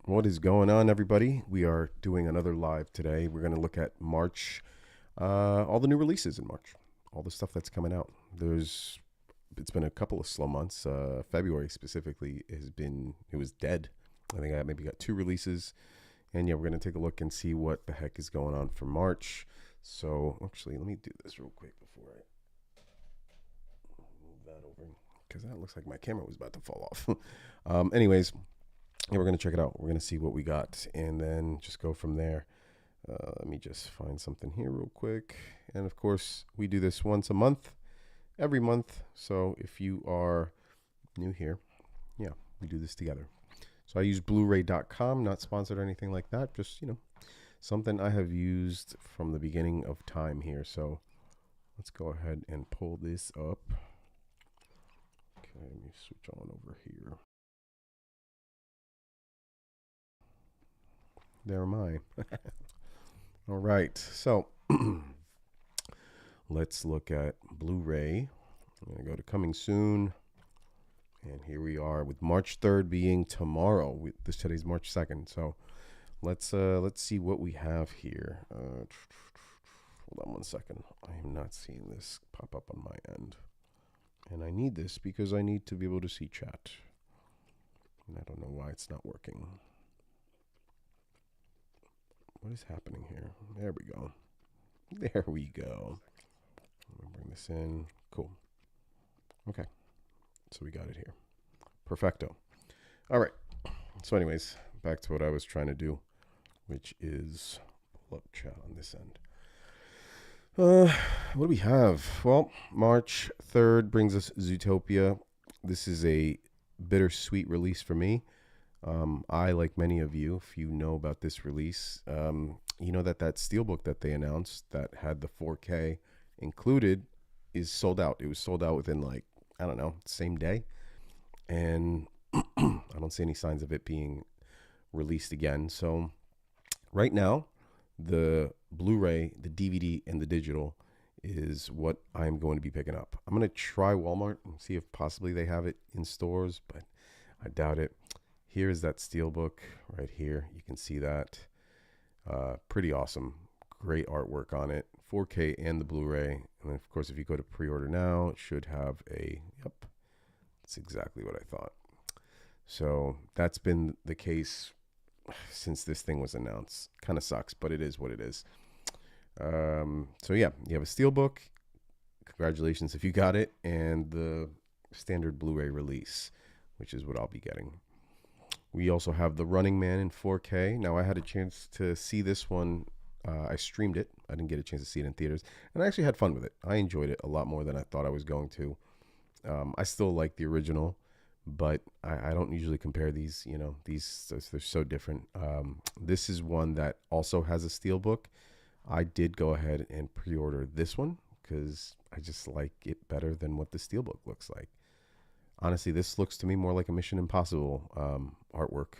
What is going on, everybody? We are doing another live today. We're going to look at March, all the new releases in March, all the stuff that's coming out. It's been a couple of slow months. February specifically it was dead. I think I maybe got two releases, and yeah, we're going to take a look and see what the heck is going on for March. So actually, let me do this real quick before I move that over because that looks like my camera was about to fall off. Anyways, yeah, we're going to check it out. We're going to see what we got and then just go from there. Let me just find something here real quick. And of course, we do this once a month, every month. So if you are new here, yeah, we do this together. So I use Blu-ray.com, not sponsored or anything like that. Just, something I have used from the beginning of time here. So let's go ahead and pull this up. Okay, let me switch on over here. There am I. All right, so let's look at Blu-ray. I'm gonna go to coming soon, and here we are with March 3rd being tomorrow. Today's March 2nd, so let's see what we have here. Hold on one second. I am not seeing this pop up on my end, and I need this because I need to be able to see chat, and I don't know why it's not working. What is happening here? There we go. There we go. Let me bring this in. Cool. Okay. So we got it here. Perfecto. All right. So anyways, back to what I was trying to do, which is pull up chat on this end. What do we have? Well, March 3rd brings us Zootopia. This is a bittersweet release for me. I, like many of you, if you know about this release, you know that Steelbook that they announced that had the 4K included is sold out. It was sold out within I don't know, same day. And I don't see any signs of it being released again. So right now, the Blu-ray, the DVD, and the digital is what I'm going to be picking up. I'm going to try Walmart and see if possibly they have it in stores, but I doubt it. Here is that Steelbook right here. You can see that. Pretty awesome. Great artwork on it. 4K and the Blu-ray. And then, of course, if you go to pre-order now, it should have yep, that's exactly what I thought. So that's been the case since this thing was announced. Kind of sucks, but it is what it is. So yeah, you have a Steelbook. Congratulations if you got it. And the standard Blu-ray release, which is what I'll be getting. We also have The Running Man in 4K. Now, I had a chance to see this one. I streamed it. I didn't get a chance to see it in theaters. And I actually had fun with it. I enjoyed it a lot more than I thought I was going to. I still like the original, but I don't usually compare these. They're so different. This is one that also has a Steelbook. I did go ahead and pre-order this one because I just like it better than what the Steelbook looks like. Honestly, this looks to me more like a Mission Impossible artwork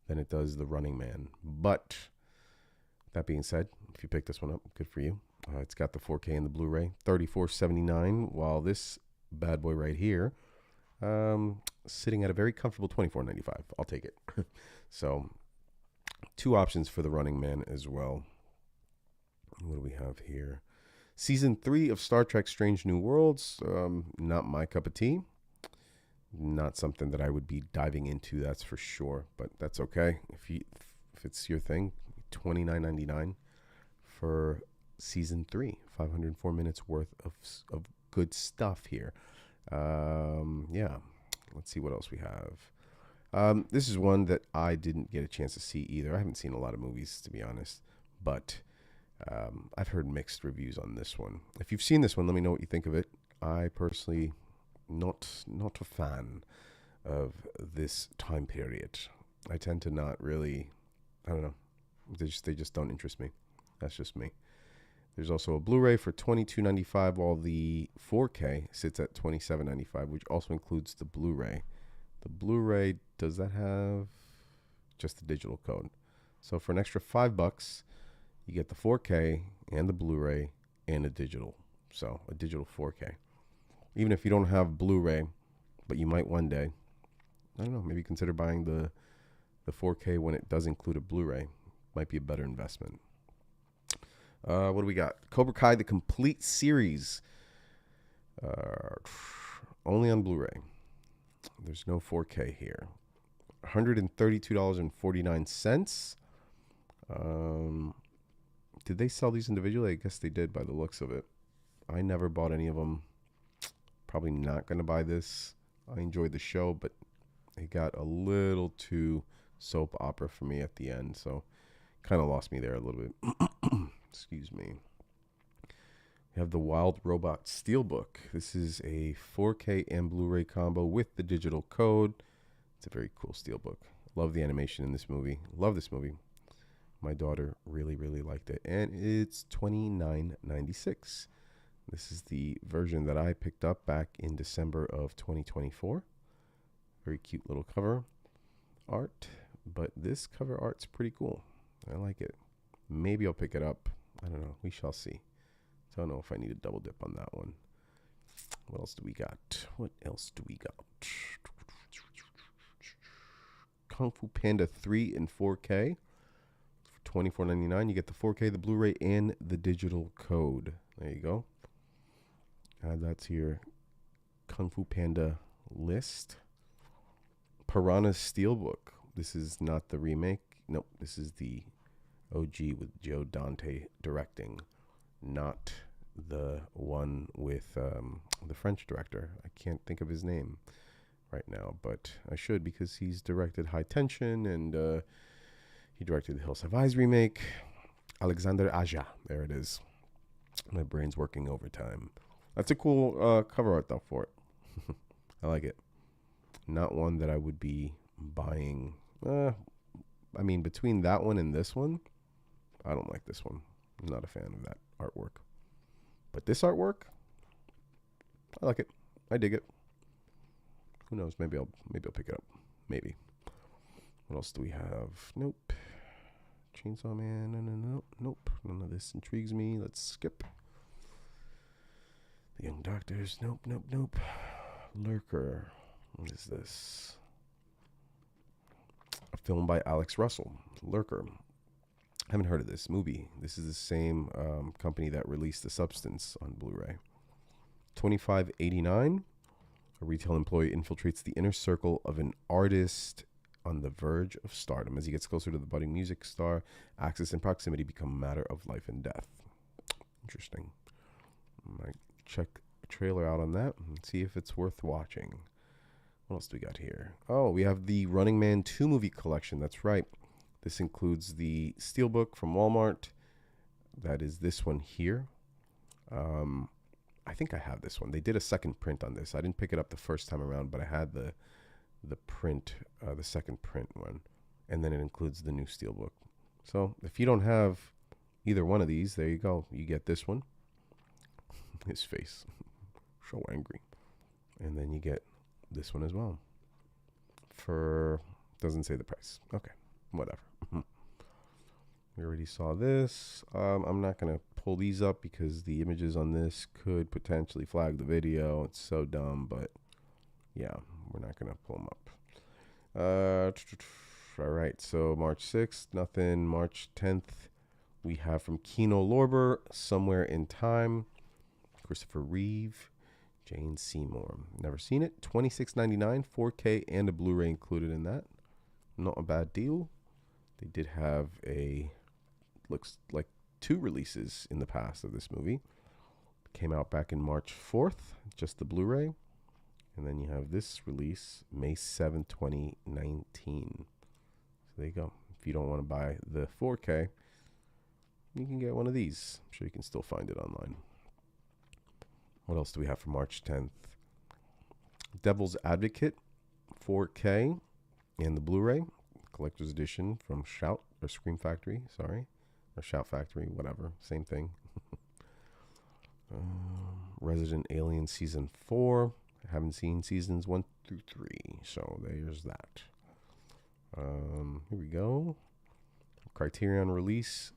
than it does The Running Man. But that being said, if you pick this one up, good for you. It's got the 4K and the Blu-ray, $34.79, while this bad boy right here, sitting at a very comfortable $24.95. I'll take it. So, two options for The Running Man as well. What do we have here? Season 3 of Star Trek Strange New Worlds. Not my cup of tea. Not something that I would be diving into, that's for sure. But that's okay. If it's your thing, $29.99 for season 3, 504 minutes worth of good stuff here. Yeah, let's see what else we have. This is one that I didn't get a chance to see either. I haven't seen a lot of movies, to be honest, but I've heard mixed reviews on this one. If you've seen this one, let me know what you think of it. I personally not a fan of this time period. I tend to not really, I don't know, they just don't interest me. That's just me. There's also a Blu-ray for $22.95, while the 4K sits at $27.95, which also includes the Blu-ray. The Blu-ray, does that have just the digital code? So for an extra $5, you get the 4K and the Blu-ray and a digital. So a digital 4K. Even if you don't have Blu-ray, but you might one day, I don't know, maybe consider buying the 4K when it does include a Blu-ray. Might be a better investment. What do we got? Cobra Kai, the complete series. Only on Blu-ray. There's no 4K here. $132.49. Did they sell these individually? I guess they did by the looks of it. I never bought any of them. Probably not going to buy this. I enjoyed the show, but it got a little too soap opera for me at the end. So kind of lost me there a little bit. Excuse me. We have the Wild Robot Steelbook. This is a 4K and Blu-ray combo with the digital code. It's a very cool steelbook. Love the animation in this movie. Love this movie. My daughter really, really liked it. And it's $29.96. This is the version that I picked up back in December of 2024. Very cute little cover art. But this cover art's pretty cool. I like it. Maybe I'll pick it up. I don't know. We shall see. Don't know if I need a double dip on that one. What else do we got? What else do we got? Kung Fu Panda 3 in 4K for $24.99. You get the 4K, the Blu-ray, and the digital code. There you go. Add that to your Kung Fu Panda list. Piranha Steelbook. This is not the remake. Nope, this is the OG with Joe Dante directing. Not the one with the French director. I can't think of his name right now, but I should, because he's directed High Tension and he directed the Hills Have Eyes remake. Alexandre Aja. There it is. My brain's working overtime. That's a cool cover art though for it. I like it. Not one that I would be buying. I mean, between that one and this one, I don't like this one. I'm not a fan of that artwork. But this artwork, I like it. I dig it. Who knows? Maybe I'll pick it up. Maybe. What else do we have? Nope. Chainsaw Man. No. Nope. None of this intrigues me. Let's skip. The Young Doctors. Nope. Lurker. What is this? A film by Alex Russell. Lurker. I haven't heard of this movie. This is the same company that released The Substance on Blu-ray. $25.89. A retail employee infiltrates the inner circle of an artist on the verge of stardom. As he gets closer to the budding music star, access and proximity become a matter of life and death. Interesting. I might check a trailer out on that and see if it's worth watching. What else do we got here? Oh, we have the Running Man 2 movie collection. That's right. This includes the Steelbook from Walmart. That is this one here. I think I have this one. They did a second print on this. I didn't pick it up the first time around, but I had the print, the second print one. And then it includes the new Steelbook. So if you don't have either one of these, there you go. You get this one. His face. So angry. And then you get this one as well. For, doesn't say the price. Okay, whatever. We already saw this. I'm not going to pull these up because the images on this could potentially flag the video. It's so dumb, but yeah, we're not going to pull them up. All right, so March 6th, nothing. March 10th, we have from Kino Lorber, Somewhere in Time. Christopher Reeve, Jane Seymour. Never seen it. $26.99, 4K, and a Blu-ray included in that. Not a bad deal. They did have looks like 2 releases in the past of this movie. Came out back in March 4th, just the Blu-ray. And then you have this release, May 7th, 2019. So there you go. If you don't want to buy the 4K, you can get one of these. I'm sure you can still find it online. What else do we have for March 10th? Devil's Advocate, 4K, and the Blu-ray. Collector's edition from Scream Factory, sorry. Or Shout Factory, whatever. Same thing. Resident Alien Season 4. I haven't seen Seasons 1 through 3. So there's that. Here we go. Criterion release.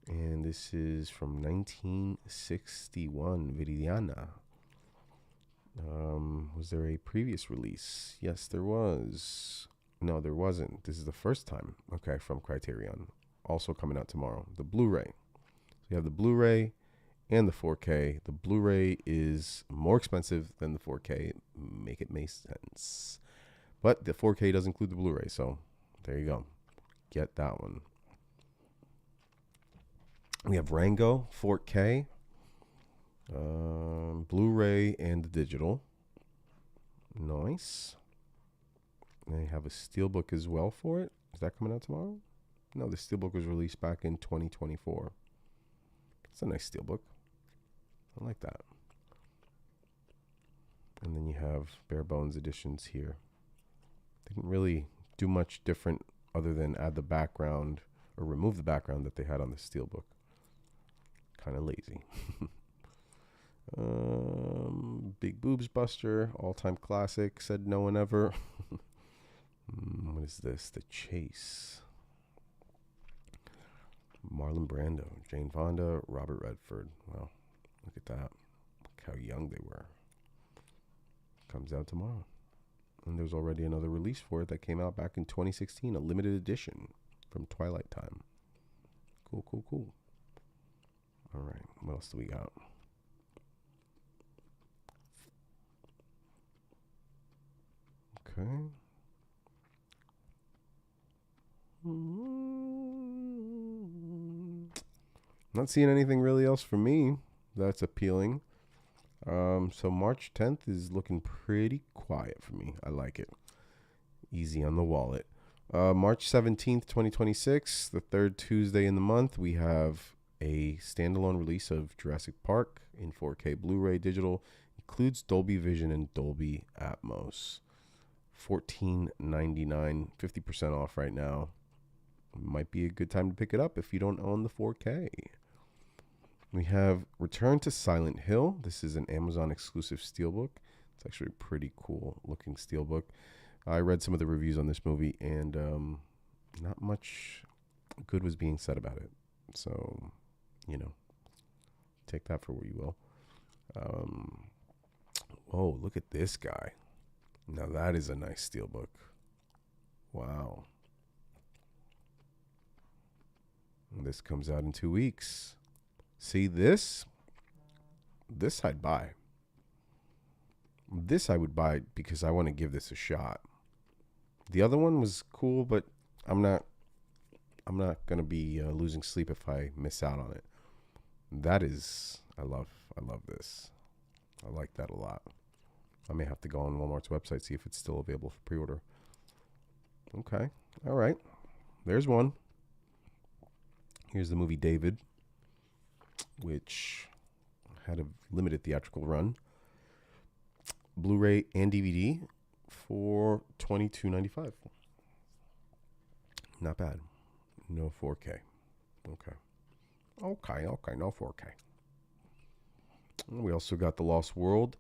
And this is from 1961. Viridiana. Was there a previous release? Yes, there was. No, there wasn't. This is the first time. Okay, from Criterion. Also coming out tomorrow. The Blu-ray. So you have the Blu-ray and the 4K. The Blu-ray is more expensive than the 4K. Make it make sense. But the 4K does include the Blu-ray, so there you go. Get that one. We have Rango 4K, Blu-ray and the digital. Nice. They have a steelbook as well for it. Is that coming out tomorrow? No, the steelbook was released back in 2024. It's a nice steelbook. I like that. And then you have bare bones editions here. Didn't really do much different other than add the background or remove the background that they had on the steelbook. Kind of lazy. Big Boobs Buster, all-time classic, said no one ever. What is this? The Chase. Marlon Brando, Jane Fonda, Robert Redford. Wow, look at that. Look how young they were. Comes out tomorrow. And there's already another release for it that came out back in 2016, a limited edition from Twilight Time. Cool, cool, cool. All right, what else do we got? Okay. Not seeing anything really else for me that's appealing. So March 10th is looking pretty quiet for me. I like it. Easy on the wallet. March 17th, 2026, the third Tuesday in the month, we have a standalone release of Jurassic Park in 4K Blu-ray digital. Includes Dolby Vision and Dolby Atmos. $14.99, 50% off right now. Might be a good time to pick it up if you don't own the 4K. We have Return to Silent Hill. This is an Amazon exclusive steelbook. It's actually a pretty cool looking steelbook. I read some of the reviews on this movie, and not much good was being said about it. So, you know, take that for what you will. Oh, look at this guy. Now that is a nice steelbook. Wow. And this comes out in 2 weeks. See this? This I'd buy. This I would buy because I want to give this a shot. The other one was cool, but I'm not gonna be losing sleep if I miss out on it. That is, I love this. I like that a lot. I may have to go on Walmart's website, see if it's still available for pre-order. Okay, all right. There's one. Here's the movie David, which had a limited theatrical run. Blu-ray and DVD for $22.95. Not bad. No 4K. Okay, no 4K. We also got The Lost World.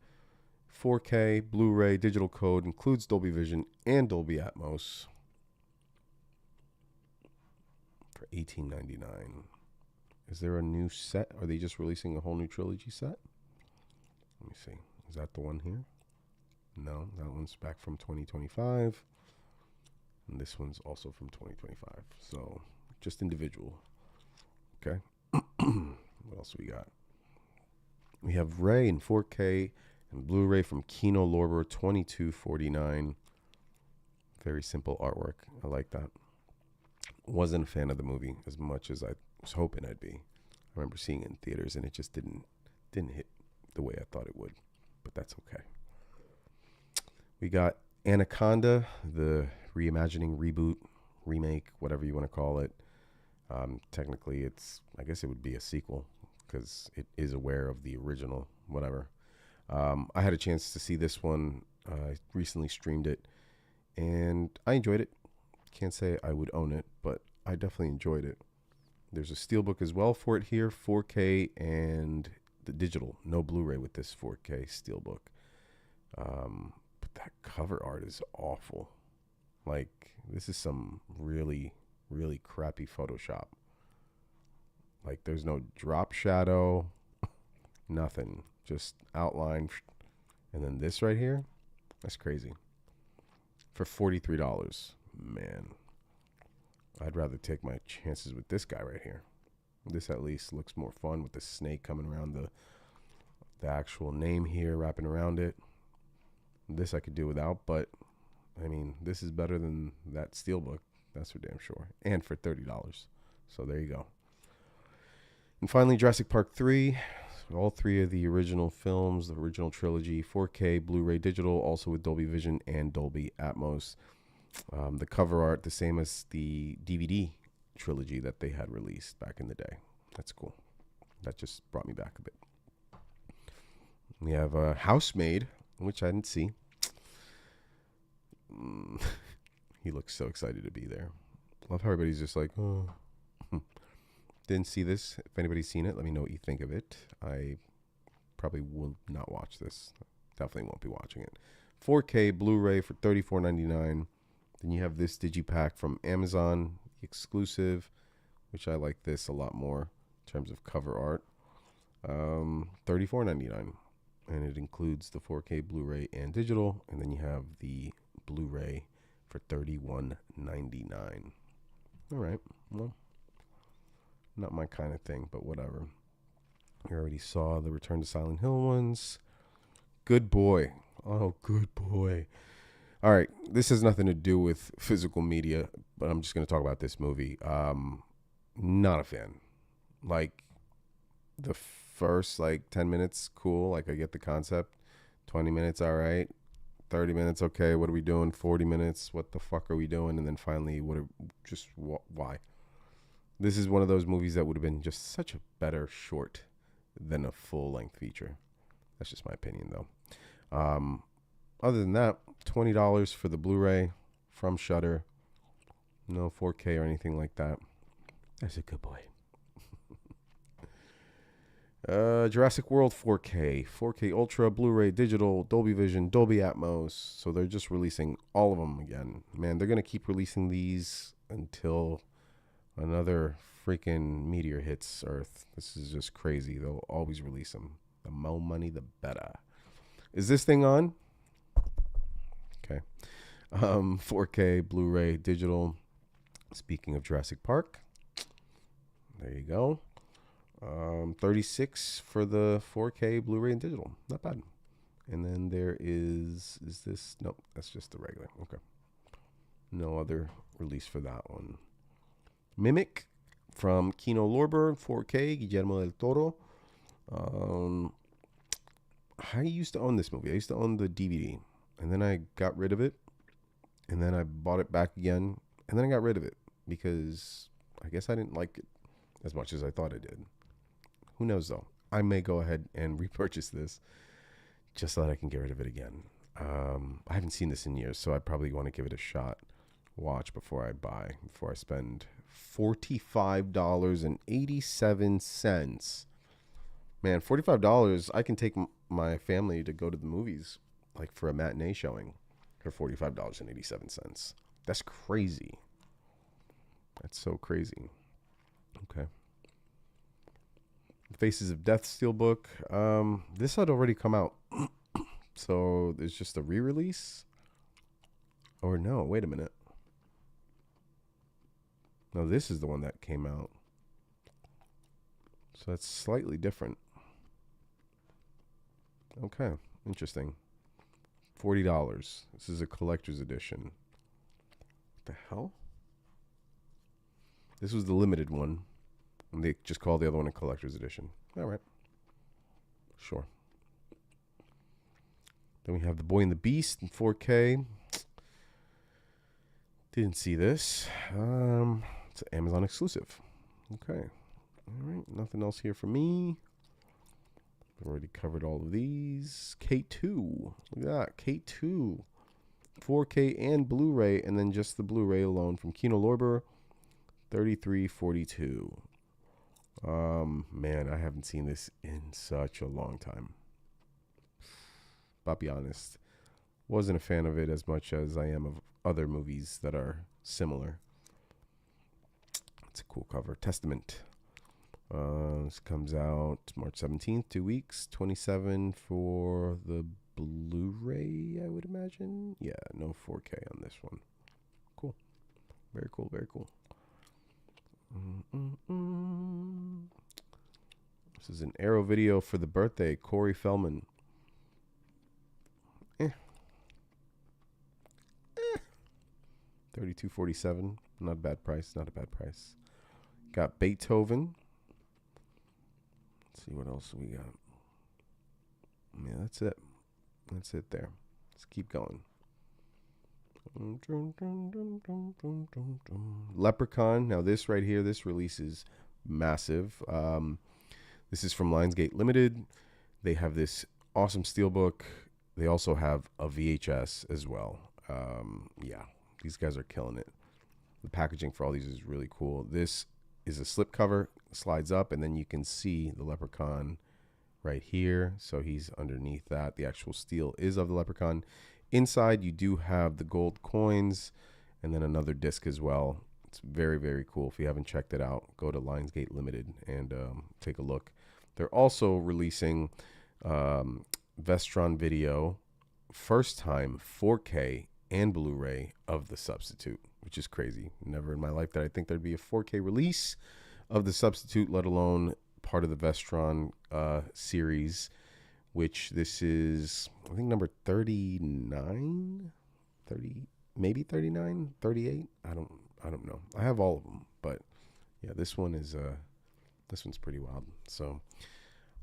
4K, Blu-ray, digital code, includes Dolby Vision and Dolby Atmos for $18.99. Is there a new set? Are they just releasing a whole new trilogy set? Let me see. Is that the one here? No, that one's back from 2025. And this one's also from 2025. So just individual. Okay. What else we got? We have Ray in 4K and Blu-ray from Kino Lorber, $22.49. Very simple artwork. I like that. Wasn't a fan of the movie as much as I was hoping I'd be. I remember seeing it in theaters and it just didn't hit the way I thought it would. But that's okay. We got Anaconda, the reimagining, reboot, remake, whatever you want to call it. Technically, I guess it would be a sequel because it is aware of the original, whatever. I had a chance to see this one. I recently streamed it, and I enjoyed it. Can't say I would own it, but I definitely enjoyed it. There's a steelbook as well for it here, 4K and the digital. No Blu-ray with this 4K steelbook. But that cover art is awful. Like, this is some really, really crappy Photoshop. Like, there's no drop shadow, nothing. Just outline. And then this right here, that's crazy. For $43. man, I'd rather take my chances with this guy right here. This at least looks more fun with the snake coming around the actual name here, wrapping around it. This I could do without, but I mean, this is better than that Steelbook. That's for damn sure. And for $30. So there you go. And finally, Jurassic Park 3. All three of the original films, the original trilogy, 4K, Blu-ray digital, also with Dolby Vision and Dolby Atmos. The cover art, the same as the DVD trilogy that they had released back in the day. That's cool. That just brought me back a bit. We have Housemaid, which I didn't see. He looks so excited to be there. Love how everybody's just like, oh. Didn't see this. If anybody's seen it, let me know what you think of it. I probably will not watch this. Definitely won't be watching it. 4K Blu-ray for $34.99. Then you have this digipack from Amazon, exclusive, which I like this a lot more in terms of cover art. $34.99. And it includes the 4K Blu-ray and digital. And then you have the Blu-ray for $31.99. All right. Well, not my kind of thing, but whatever. You already saw the Return to Silent Hill ones. Good boy. Oh, good boy. All right. This has nothing to do with physical media, but I'm just going to talk about this movie. Not a fan. Like, the first, 10 minutes, cool. Like, I get the concept. 20 minutes, all right. 30 minutes, okay. What are we doing? 40 minutes, what the fuck are we doing? And then finally, why? This is one of those movies that would have been just such a better short than a full-length feature. That's just my opinion, though. Other than that, $20 for the Blu-ray from Shudder. No 4K or anything like that. That's a good boy. Jurassic World 4K, 4K Ultra, Blu-ray, digital, Dolby Vision, Dolby Atmos. So they're just releasing all of them again. Man, they're going to keep releasing these until another freaking meteor hits Earth. This is just crazy. They'll always release them. The more money, the better. Is this thing on? Okay. 4K, Blu-ray, digital. Speaking of Jurassic Park, there you go. 36 for the 4K, Blu-ray, and digital. Not bad. And then there is this? Nope, that's just the regular. Okay. No other release for that one. Mimic from Kino Lorber, 4K, Guillermo del Toro. I used to own this movie. I used to own the DVD, and then I got rid of it, and then I bought it back again, and then I got rid of it because I guess I didn't like it as much as I thought I did. Who knows, though? I may go ahead and repurchase this just so that I can get rid of it again. I haven't seen this in years, so I probably want to give it a shot. Watch before I spend $45.87. Man, $45, I can take my family to go to the movies, like for a matinee showing, for $45.87. That's crazy. That's so crazy. Okay. Faces of Death Steelbook. This had already come out. So there's just a re-release? Or no, wait a minute. No, this is the one that came out. So that's slightly different. Okay, interesting. $40. This is a collector's edition. What the hell? This was the limited one. And they just called the other one a collector's edition. All right. Sure. Then we have The Boy and the Beast in 4K. Didn't see this. It's an Amazon exclusive. Okay. All right. Nothing else here for me. I've already covered all of these. K2. Look at that. K2. 4K and Blu-ray, and then just the Blu-ray alone from Kino Lorber. $33.42. Man, I haven't seen this in such a long time. I'll be honest. Wasn't a fan of it as much as I am of other movies that are similar. It's a cool cover. Testament. This comes out March 17th, 2 weeks. $27 for the Blu-ray, I would imagine. Yeah, no 4K on this one. Cool. Very cool. Very cool. Mm-mm-mm. This is an Arrow video for the birthday. Corey Feldman. 32.47. Not a bad price. Not a bad price. Got Beethoven. Let's see what else we got. Yeah, that's it. That's it there. Let's keep going. Leprechaun. Now this right here, this release is massive. This is from Lionsgate Limited. They have this awesome steelbook. They also have a VHS as well. Yeah, these guys are killing it. The packaging for all these is really cool. This is a slipcover, slides up, and then you can see the Leprechaun right here. So he's underneath that. The actual steel is of the Leprechaun. Inside, you do have the gold coins and then another disc as well. It's very, very cool. If you haven't checked it out, go to Lionsgate Limited and take a look. They're also releasing Vestron Video, first time 4K and Blu-ray of The Substitute, which is crazy. Never in my life did I think there'd be a 4K release of The Substitute, let alone part of the Vestron series, which this is, I think, number 39, 30, maybe 39, 38. I don't know. I have all of them, but yeah, this one is this one's pretty wild. So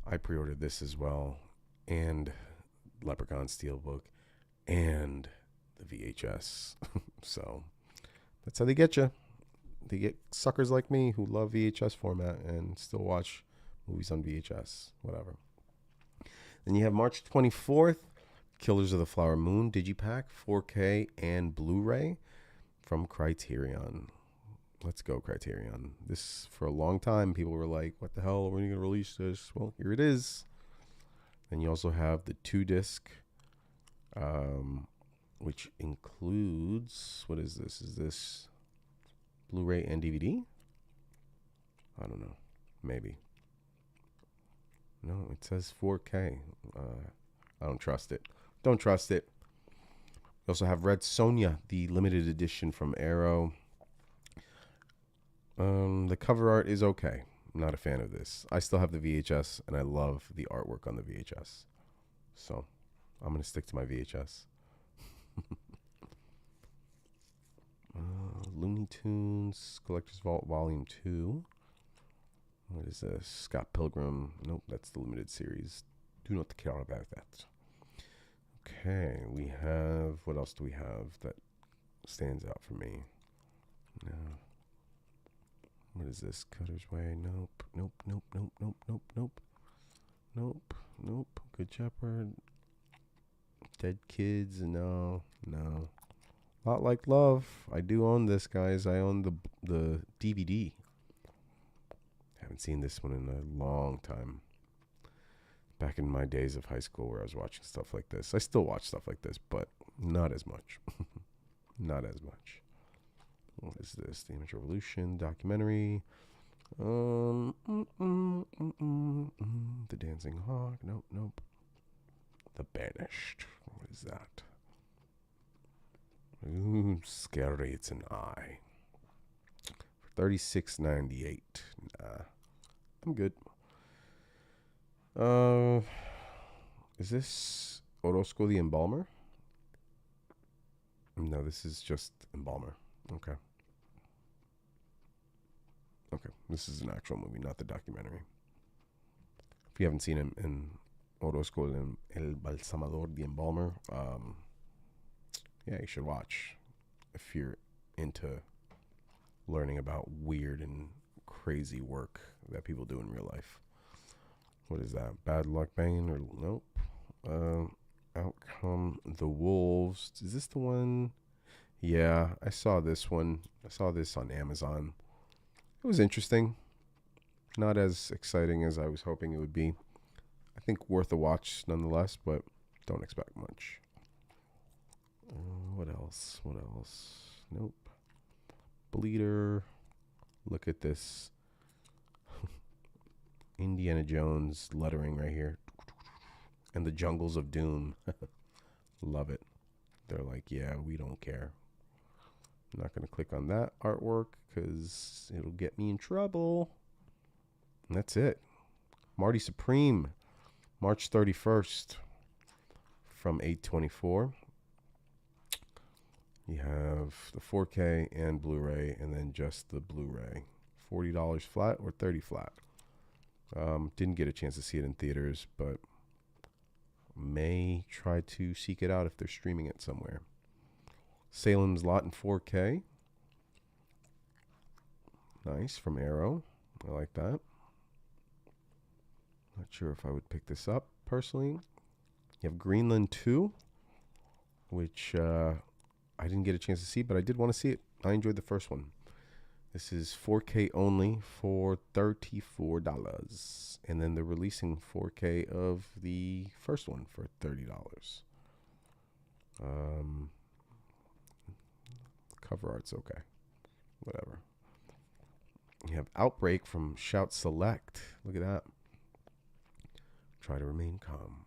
I pre-ordered this as well, and Leprechaun Steelbook, and the VHS. So that's how they get you. They get suckers like me who love VHS format and still watch movies on VHS, whatever. Then you have March 24th, Killers of the Flower Moon Digipack, 4K and Blu-ray from Criterion. Let's go, Criterion. This, for a long time, people were like, what the hell, when are you going to release this? Well, here it is. Then you also have the 2-disc, which includes, what is this? Is this Blu-ray and DVD? I don't know. Maybe. No, it says 4K. I don't trust it. Don't trust it. We also have Red Sonja, the limited edition from Arrow. The cover art is okay. I'm not a fan of this. I still have the VHS, and I love the artwork on the VHS. So I'm going to stick to my VHS. Looney Tunes Collector's Vault Volume 2. What is this? Scott Pilgrim. Nope, that's the limited series. Do not care about that. Okay, we have... What else do we have that stands out for me? No. What is this? Cutter's Way? Nope. Nope, nope, nope, nope, nope, nope. Nope, nope. Good Shepherd. Dead Kids? No, no. Lot Like Love. I do own this, guys. I own the DVD. Haven't seen this one in a long time. Back in my days of high school where I was watching stuff like this. I still watch stuff like this, but not as much. Not as much. What is this? The Image Revolution documentary. The Dancing Hawk. Nope, nope. The Banished. What is that? Ooh, scary. It's an eye. For $36.98. Nah, I'm good. Is this Orozco the Embalmer? No, this is just Embalmer. Okay. Okay, this is an actual movie, not the documentary. If you haven't seen him in Orozco El Balsamador the Embalmer, yeah, you should watch if you're into learning about weird and crazy work that people do in real life. What is that? Bad Luck Bane? Or nope. Out Come the Wolves. Is this the one? Yeah, I saw this one. I saw this on Amazon. It was interesting. Not as exciting as I was hoping it would be. I think worth a watch nonetheless, but don't expect much. What else? What else? Nope. Bleeder. Look at this. Indiana Jones lettering right here. And the Jungles of Doom. Love it. They're like, yeah, we don't care. I'm not going to click on that artwork because it'll get me in trouble. And that's it. Marty Supreme, March 31st from 8/24. You have the 4K and Blu-ray, and then just the Blu-ray. $40 flat or $30 flat. Didn't get a chance to see it in theaters, but may try to seek it out if they're streaming it somewhere. Salem's Lot in 4K. Nice, from Arrow. I like that. Not sure if I would pick this up personally. You have Greenland 2, which I didn't get a chance to see, but I did want to see it. I enjoyed the first one. This is 4K only for $34. And then they're releasing 4K of the first one for $30. Cover art's okay. Whatever. You have Outbreak from Shout Select. Look at that. Try to remain calm.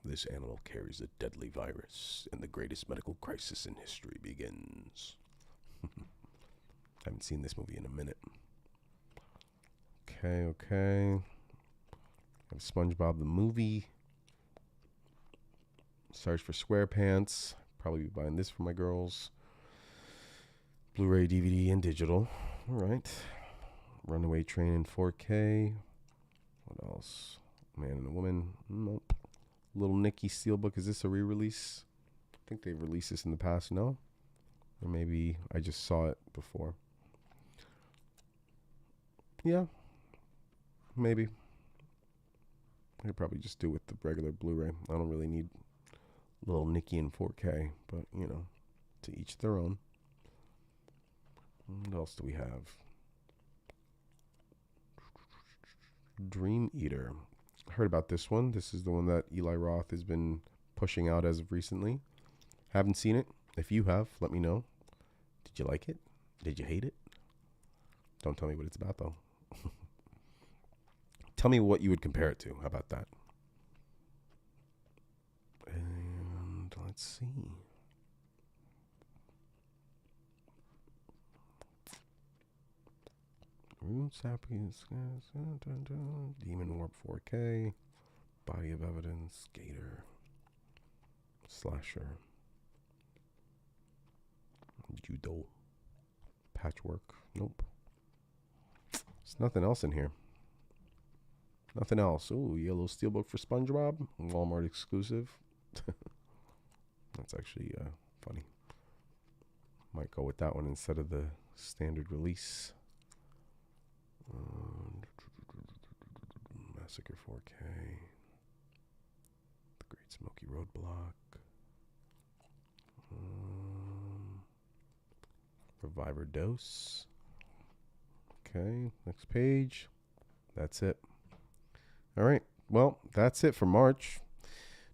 This animal carries a deadly virus, and the greatest medical crisis in history begins. Haven't seen this movie in a minute. Okay. Have SpongeBob the movie. Search for SquarePants. Probably be buying this for my girls. Blu-ray, DVD, and digital. All right. Runaway Train in 4K. What else? Man and a Woman. Nope. Little Nicky Steelbook. Is this a re-release? I think they've released this in the past. No? Or maybe I just saw it before. Yeah. Maybe. I could probably just do with the regular Blu-ray. I don't really need Little Nicky in 4K. But, you know, to each their own. What else do we have? Dream Eater. Heard about this one. This is the one that Eli Roth has been pushing out as of recently. Haven't seen it. If you have, let me know. Did you like it? Did you hate it? Don't tell me what it's about, though. Tell me what you would compare it to. How about that? And let's see. Roots, Happiness, Demon Warp 4K, Body of Evidence, Gator, Slasher, Judo, Patchwork. Nope. There's nothing else in here. Nothing else. Ooh, Yellow Steelbook for SpongeBob, Walmart exclusive. That's actually funny. Might go with that one instead of the standard release. Massacre 4K, The Great Smoky Roadblock, Reviver Dose. Okay, next page. That's it. All right, well, that's it for March.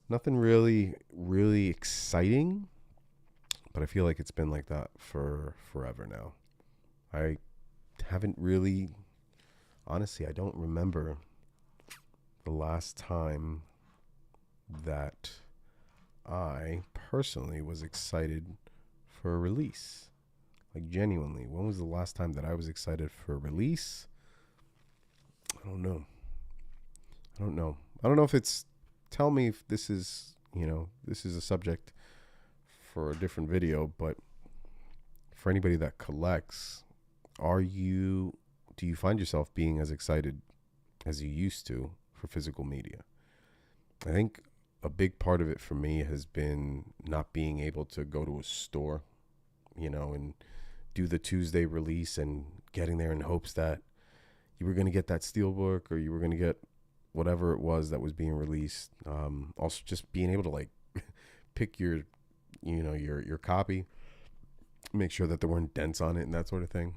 Nothing really exciting, but I feel like it's been like that for forever now. I haven't really... Honestly, I don't remember the last time that I personally was excited for a release. Like, genuinely. When was the last time that I was excited for a release? I don't know. I don't know if it's... Tell me if this is, this is a subject for a different video, but for anybody that collects, do you find yourself being as excited as you used to for physical media? I think a big part of it for me has been not being able to go to a store, and do the Tuesday release and getting there in hopes that you were going to get that steelbook or you were going to get whatever it was that was being released. Also just being able to pick your copy, make sure that there weren't dents on it and that sort of thing.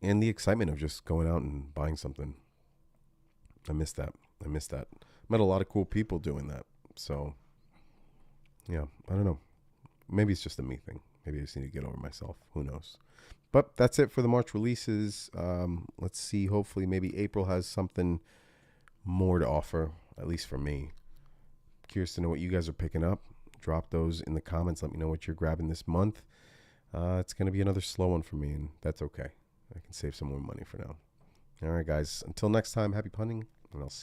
And the excitement of just going out and buying something. I miss that. Met a lot of cool people doing that. So, yeah, I don't know. Maybe it's just a me thing. Maybe I just need to get over myself. Who knows? But that's it for the March releases. Let's see. Hopefully, maybe April has something more to offer, at least for me. Curious to know what you guys are picking up. Drop those in the comments. Let me know what you're grabbing this month. It's going to be another slow one for me, and that's okay. I can save some more money for now. All right, guys. Until next time, happy punting, and I'll see you.